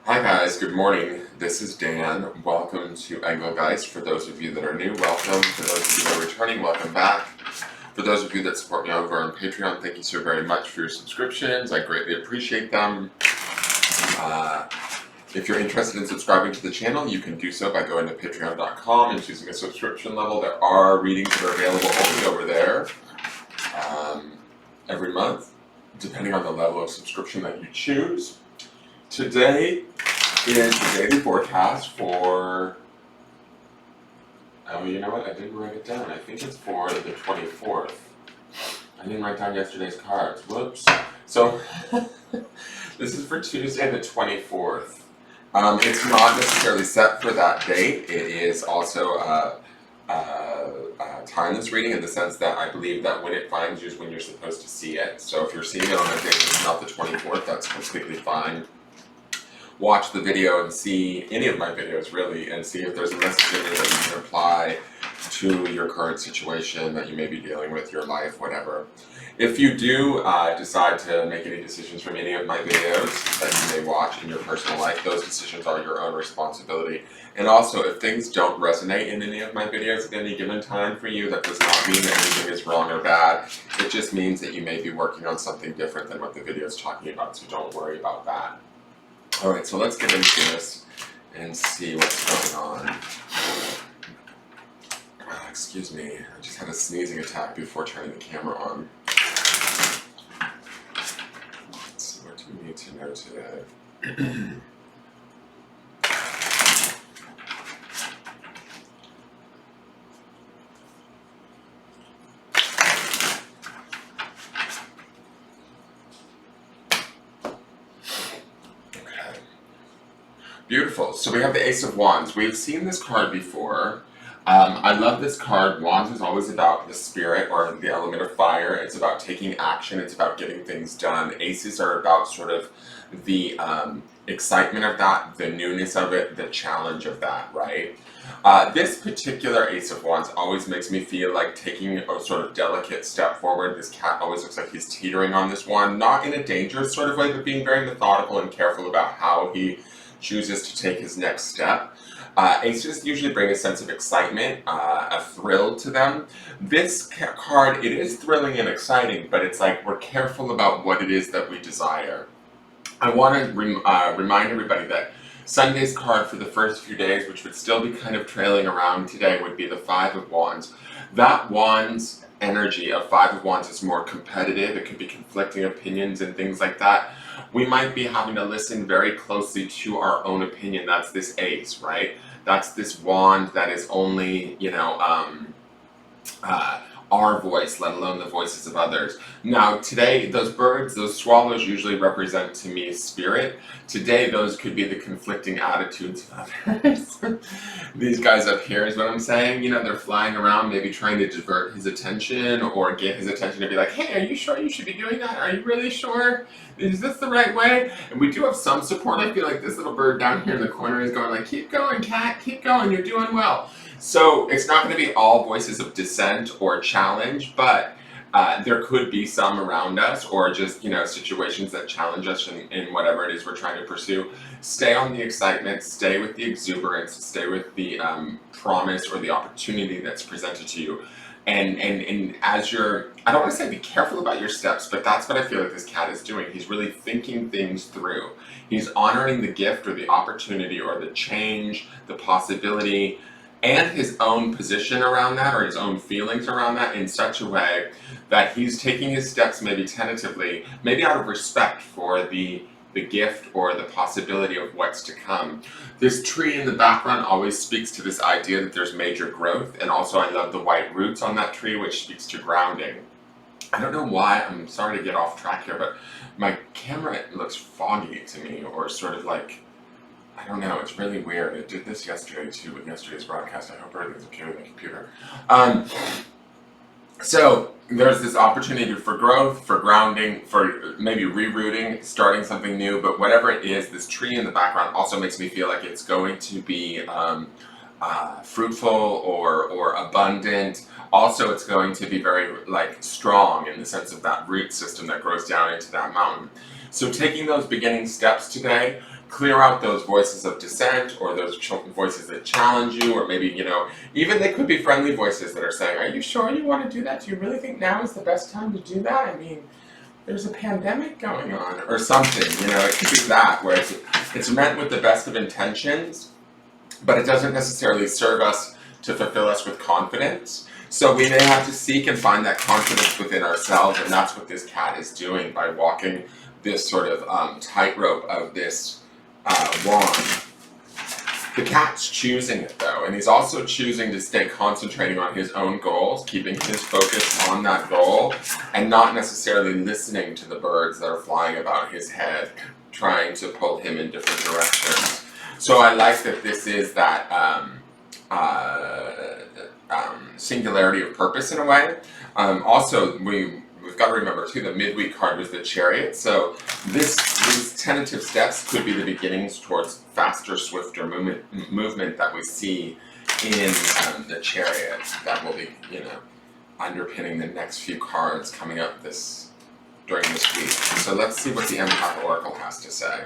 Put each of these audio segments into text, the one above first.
Hi guys, good morning. This is Dan. Welcome to Engelgeist. For those of you that are new, welcome. For those of you that are returning, welcome back. For those of you that support me over on Patreon, thank you so very much for your subscriptions. I greatly appreciate them. If you're interested in subscribing to the channel, you can do so by going to patreon.com and choosing a subscription level. There are readings that are available only over there every month, depending on the level of subscription that you choose. Today is the daily forecast for, oh, you know what, I didn't write it down. I think it's for the 24th. I didn't write down yesterday's cards. Whoops. So, this is for Tuesday the 24th. It's not necessarily set for that date. It is also a timeless reading in the sense that I believe that when it finds you is when you're supposed to see it. So if you're seeing it on a date that's not the 24th, that's completely fine. Watch the video and see any of my videos really and see if there's a message in there that you can apply to your current situation that you may be dealing with, your life, whatever. If you do decide to make any decisions from any of my videos that you may watch in your personal life, those decisions are your own responsibility. And also, if things don't resonate in any of my videos at any given time for you, that does not mean that anything is wrong or bad. It just means that you may be working on something different than what the video is talking about, so don't worry about that. Alright, so let's get into this and see what's going on. Excuse me, I just had a sneezing attack before turning the camera on. Let's see, what do we need to know today? Beautiful. So we have the Ace of Wands. We've seen this card before. I love this card. Wands is always about the spirit or the element of fire. It's about taking action. It's about getting things done. Aces are about sort of the excitement of that, the newness of it, the challenge of that, right? This particular Ace of Wands always makes me feel like taking a sort of delicate step forward. This cat always looks like he's teetering on this wand, not in a dangerous sort of way, but being very methodical and careful about how he chooses to take his next step. Aces usually bring a sense of excitement, a thrill to them. This card, it is thrilling and exciting, but it's like we're careful about what it is that we desire. I want to remind everybody that Sunday's card for the first few days, which would still be kind of trailing around today, would be the Five of Wands. That Wands energy of Five of Wands is more competitive. It could be conflicting opinions and things like that. We might be having to listen very closely to our own opinion. That's this Ace, right? That's this wand that is only, our voice, let alone the voices of others. Now, today, those birds, those swallows usually represent to me spirit. Today, those could be the conflicting attitudes of others. These guys up here is what I'm saying. You know, they're flying around, maybe trying to divert his attention or get his attention to be like, hey, are you sure you should be doing that? Are you really sure? Is this the right way? And we do have some support. I feel like this little bird down here in the corner is going like, keep going, cat, keep going, you're doing well. So it's not going to be all voices of dissent or challenge, but there could be some around us or just, situations that challenge us in whatever it is we're trying to pursue. Stay on the excitement, stay with the exuberance, stay with the promise or the opportunity that's presented to you. And as I don't want to say be careful about your steps, but that's what I feel like this cat is doing. He's really thinking things through. He's honoring the gift or the opportunity or the change, the possibility, and his own position around that or his own feelings around that in such a way that he's taking his steps maybe tentatively, maybe out of respect for the gift or the possibility of what's to come. This tree in the background always speaks to this idea that there's major growth, and also I love the white roots on that tree, which speaks to grounding. I don't know why, I'm sorry to get off track here, but my camera looks foggy to me, or sort of like, I don't know, it's really weird. It did this yesterday too with yesterday's broadcast. I hope everything's okay with my computer. So there's this opportunity for growth, for grounding, for maybe rerouting, starting something new, but whatever it is, this tree in the background also makes me feel like it's going to be fruitful or abundant. Also, it's going to be very strong in the sense of that root system that grows down into that mountain. So taking those beginning steps today, clear out those voices of dissent or those voices that challenge you, or maybe, even they could be friendly voices that are saying, are you sure you want to do that? Do you really think now is the best time to do that? I mean, there's a pandemic going on or something, it could be that, where it's meant with the best of intentions, but it doesn't necessarily serve us to fulfill us with confidence. So we may have to seek and find that confidence within ourselves, and that's what this cat is doing by walking this sort of tightrope of this wand. The cat's choosing it though, and he's also choosing to stay concentrating on his own goals, keeping his focus on that goal, and not necessarily listening to the birds that are flying about his head, trying to pull him in different directions. So I like that this is that singularity of purpose in a way. Also, we've got to remember too, the midweek card was the Chariot. So these tentative steps could be the beginnings towards faster, swifter movement that we see in the Chariot that will be, underpinning the next few cards coming up during this week. So let's see what the Empath Oracle has to say.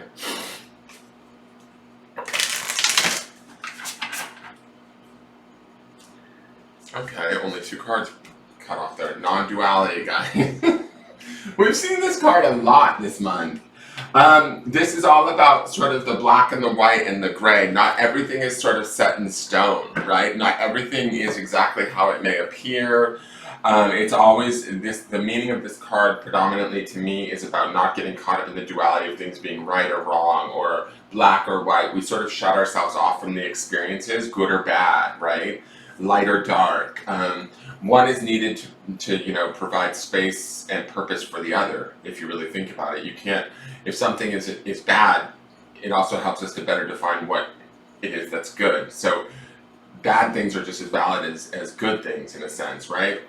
Okay, only 2 cards cut off there. Non-duality, guys. We've seen this card a lot this month. This is all about sort of the black and the white and the gray. Not everything is sort of set in stone, right? Not everything is exactly how it may appear. It's always, the meaning of this card predominantly to me is about not getting caught up in the duality of things being right or wrong or black or white. We sort of shut ourselves off from the experiences, good or bad, right? Light or dark. One is needed to provide space and purpose for the other. If you really think about it, you can't. If something is bad, it also helps us to better define what it is that's good. So bad things are just as valid as good things in a sense, right?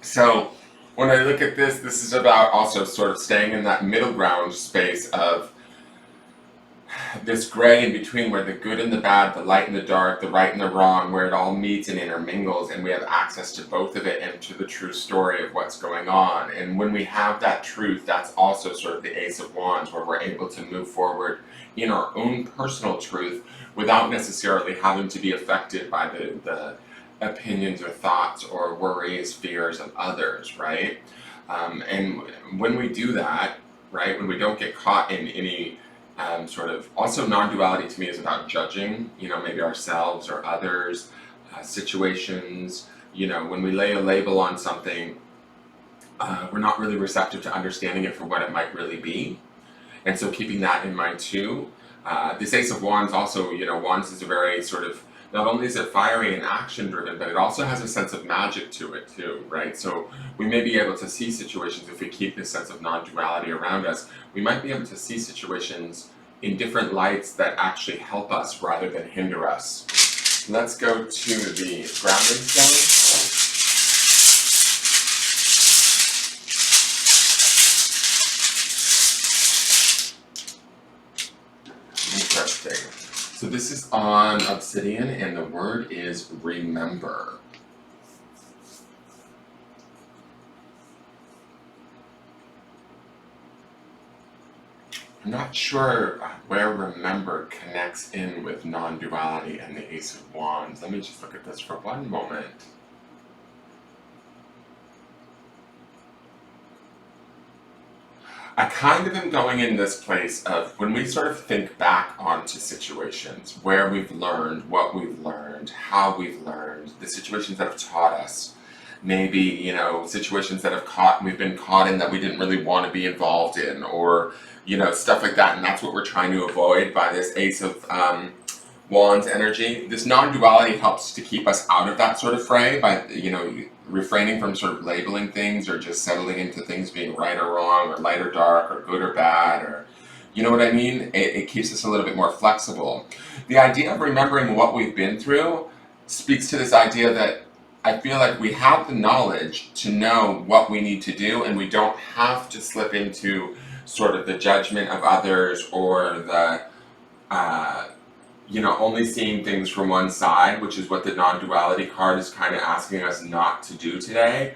So when I look at this is about also sort of staying in that middle ground space of this gray in between, where the good and the bad, the light and the dark, the right and the wrong, where it all meets and intermingles, and we have access to both of it and to the true story of what's going on. And when we have that truth, that's also sort of the Ace of Wands, where we're able to move forward in our own personal truth without necessarily having to be affected by the opinions or thoughts or worries, fears of others, right? And when we do that, right, when we don't get caught in any sort of, also non-duality to me is about judging, maybe ourselves or others, situations, when we lay a label on something, we're not really receptive to understanding it for what it might really be. And so keeping that in mind too. This Ace of Wands also, Wands is a very sort of, not only is it fiery and action driven, but it also has a sense of magic to it too, right? So we may be able to see situations, if we keep this sense of non-duality around us, we might be able to see situations in different lights that actually help us rather than hinder us. Let's go to the grounding stone. Interesting. So this is on obsidian, and the word is remember. I'm not sure where remember connects in with non-duality and the Ace of Wands. Let me just look at this for one moment. I kind of am going in this place of when we sort of think back onto situations, where we've learned, what we've learned, how we've learned, the situations that have taught us. Maybe, situations that we've been caught in that we didn't really want to be involved in, or, stuff like that. And that's what we're trying to avoid by this Ace of Wands energy. This non-duality helps to keep us out of that sort of fray by, refraining from sort of labeling things or just settling into things being right or wrong or light or dark or good or bad, or, you know what I mean? It keeps us a little bit more flexible. The idea of remembering what we've been through speaks to this idea that I feel like we have the knowledge to know what we need to do, and we don't have to slip into sort of the judgment of others or the, only seeing things from one side, which is what the non-duality card is kind of asking us not to do today.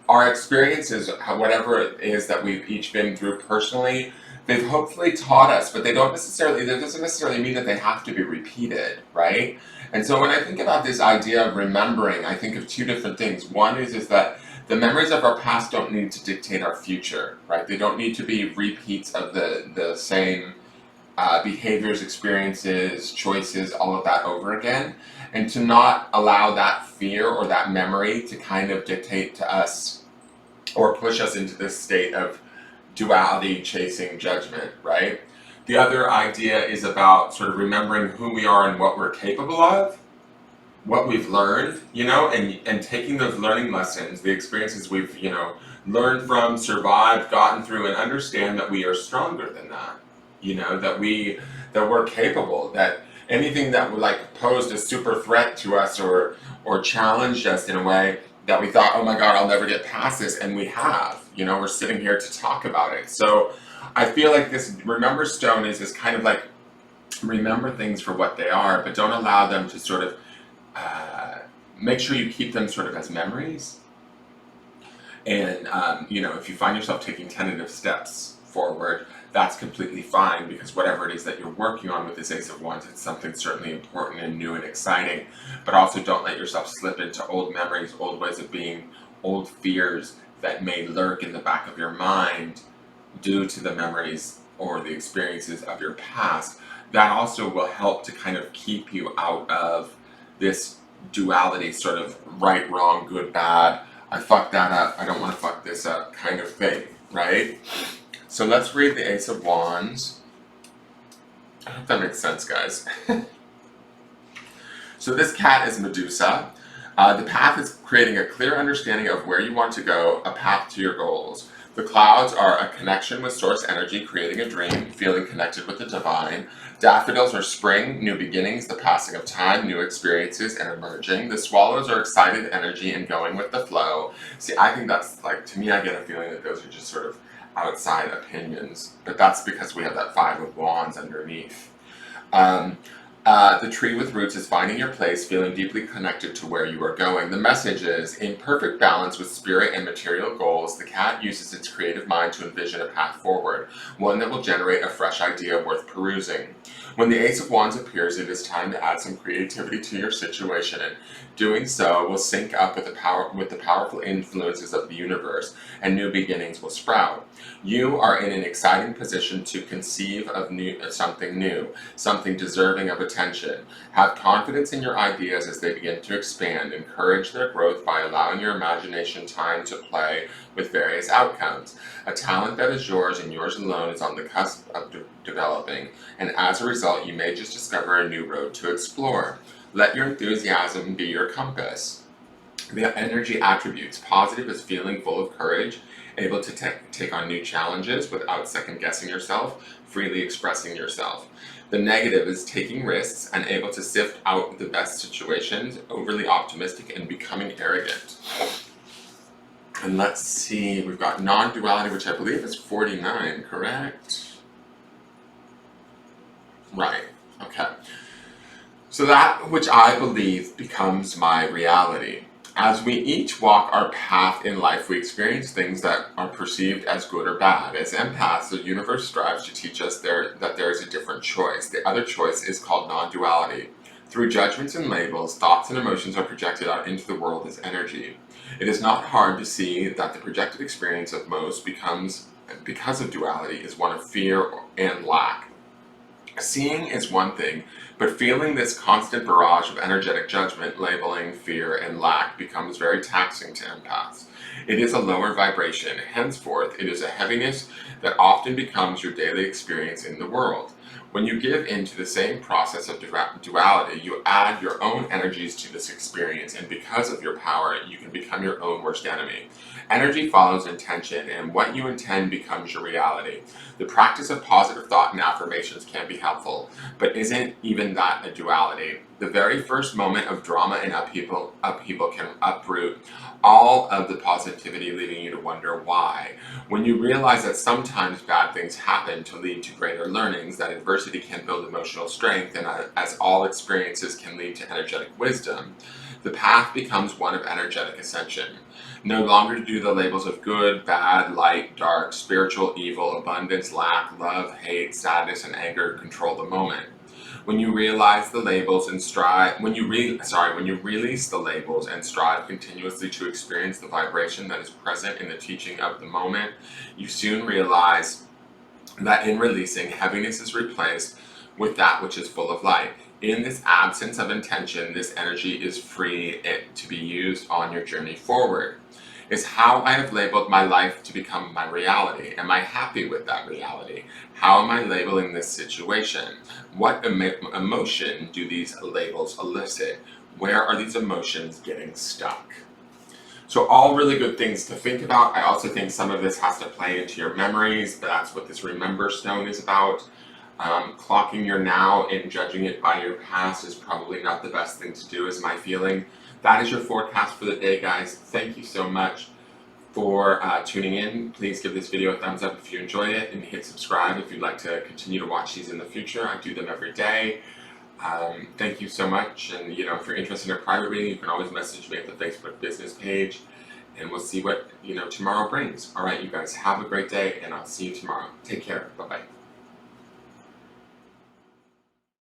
Our experiences, whatever it is that we've each been through personally, they've hopefully taught us, but that doesn't necessarily mean that they have to be repeated, right? And so when I think about this idea of remembering, I think of two different things. One is that the memories of our past don't need to dictate our future, right? They don't need to be repeats of the same behaviors, experiences, choices, all of that over again. And to not allow that fear or that memory to kind of dictate to us or push us into this state of duality chasing judgment, right? The other idea is about sort of remembering who we are and what we're capable of, what we've learned, and taking those learning lessons, the experiences we've, learned from, survived, gotten through, and understand that we are stronger than that. That we're capable, that anything that would like posed a super threat to us or challenged us in a way that we thought, oh my God, I'll never get past this, and we have. We're sitting here to talk about it. So I feel like this remember stone is kind of like remember things for what they are, but don't allow them to sort of make sure you keep them sort of as memories. And if you find yourself taking tentative steps forward, that's completely fine, because whatever it is that you're working on with this Ace of Wands, it's something certainly important and new and exciting. But also don't let yourself slip into old memories, old ways of being, old fears that may lurk in the back of your mind due to the memories or the experiences of your past. That also will help to kind of keep you out of this duality, sort of right, wrong, good, bad, I fucked that up, I don't want to fuck this up kind of thing, right? So let's read the Ace of Wands. I hope that makes sense, guys. So this cat is Medusa. The path is creating a clear understanding of where you want to go, a path to your goals. The clouds are a connection with source energy, creating a dream, feeling connected with the divine. Daffodils are spring, new beginnings, the passing of time, new experiences, and emerging. The swallows are excited energy and going with the flow. See, I think that's like, to me, I get a feeling that those are just sort of outside opinions, but that's because we have that Five of Wands underneath. The tree with roots is finding your place, feeling deeply connected to where you are going. The message is, in perfect balance with spirit and material goals, the cat uses its creative mind to envision a path forward, one that will generate a fresh idea worth perusing. When the Ace of Wands appears, it is time to add some creativity to your situation, and doing so will sync up with the powerful influences of the universe, and new beginnings will sprout. You are in an exciting position to conceive of something new, something deserving of attention. Have confidence in your ideas as they begin to expand. Encourage their growth by allowing your imagination time to play with various outcomes. A talent that is yours and yours alone is on the cusp of developing, and as a result, you may just discover a new road to explore. Let your enthusiasm be your compass. The energy attributes: positive is feeling full of courage, able to take on new challenges without second-guessing yourself, freely expressing yourself. The negative is taking risks and able to sift out the best situations, overly optimistic, and becoming arrogant. And let's see, we've got non-duality, which I believe is 49, correct? Right, okay. So that which I believe becomes my reality. As we each walk our path in life, we experience things that are perceived as good or bad. As empaths, the universe strives to teach us that there is a different choice. The other choice is called non-duality. Through judgments and labels, thoughts and emotions are projected out into the world as energy. It is not hard to see that the projected experience of most because of duality, is one of fear and lack. Seeing is one thing, but feeling this constant barrage of energetic judgment, labeling, fear, and lack becomes very taxing to empaths. It is a lower vibration. Henceforth, it is a heaviness that often becomes your daily experience in the world. When you give into the same process of duality, you add your own energies to this experience, and because of your power, you can become your own worst enemy. Energy follows intention, and what you intend becomes your reality. The practice of positive thought and affirmations can be helpful, but isn't even that a duality? The very first moment of drama and upheaval can uproot all of the positivity, leaving you to wonder why. When you realize that sometimes bad things happen to lead to greater learnings, that adversity can build emotional strength, and as all experiences can lead to energetic wisdom, The path becomes one of energetic ascension. No longer do the labels of good, bad, light, dark, spiritual, evil, abundance, lack, love, hate, sadness, and anger control the moment. When you realize the labels and strive, when you release the labels and strive continuously to experience the vibration that is present in the teaching of the moment, you soon realize that in releasing, heaviness is replaced with that which is full of light. In this absence of intention, this energy is free to be used on your journey forward. Is how I have labeled my life to become my reality. Am I happy with that reality? How am I labeling this situation? What emotion do these labels elicit? Where are these emotions getting stuck? So all really good things to think about. I also think some of this has to play into your memories, but that's what this Remember Stone is about. Clocking your now and judging it by your past is probably not the best thing to do, is my feeling. That is your forecast for the day, guys. Thank you so much for tuning in. Please give this video a thumbs up if you enjoyed it, and hit subscribe if you'd like to continue to watch these in the future. I do them every day. Thank you so much, and if you're interested in a private reading, you can always message me at the Facebook business page, and we'll see what tomorrow brings. All right, you guys, have a great day, and I'll see you tomorrow. Take care. Bye-bye.